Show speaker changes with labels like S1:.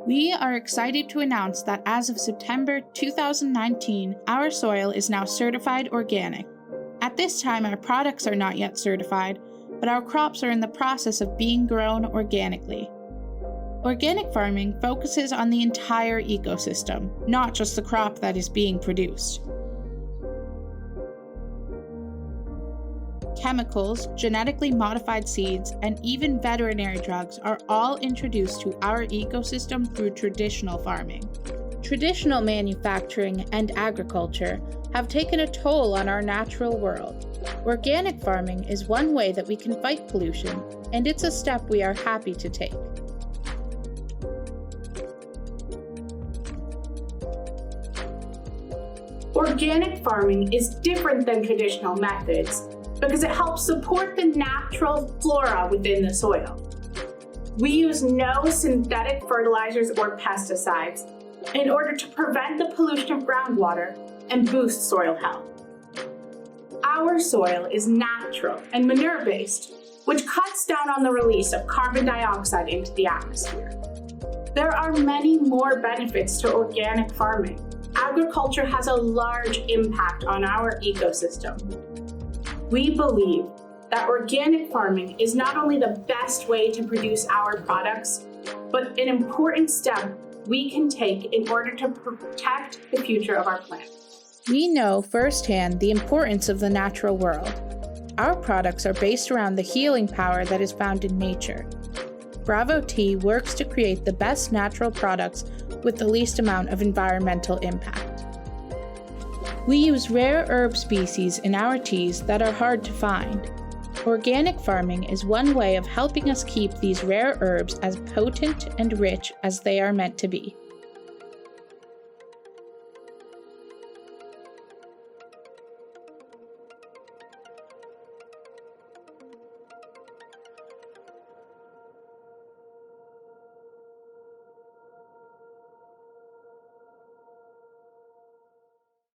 S1: We are excited to announce that as of September 2019, our soil is now certified organic. At this time, our products are not yet certified, but our crops are in the process of being grown organically. Organic farming focuses on the entire ecosystem, not just the crop that is being produced. Chemicals, genetically modified seeds, and even veterinary drugs are all introduced to our ecosystem through traditional farming. Traditional manufacturing and agriculture have taken a toll on our natural world. Organic farming is one way that we can fight pollution, and it's a step we are happy to take.
S2: Organic farming is different than traditional methods because it helps support the natural flora within the soil. We use no synthetic fertilizers or pesticides in order to prevent the pollution of groundwater and boost soil health. Our soil is natural and manure-based, which cuts down on the release of carbon dioxide into the atmosphere. There are many more benefits to organic farming. Agriculture has a large impact on our ecosystem. We believe that organic farming is not only the best way to produce our products, but an important step we can take in order to protect the future of our planet.
S1: We know firsthand the importance of the natural world. Our products are based around the healing power that is found in nature. Bravo Tea works to create the best natural products with the least amount of environmental impact. We use rare herb species in our teas that are hard to find. Organic farming is one way of helping us keep these rare herbs as potent and rich as they are meant to be.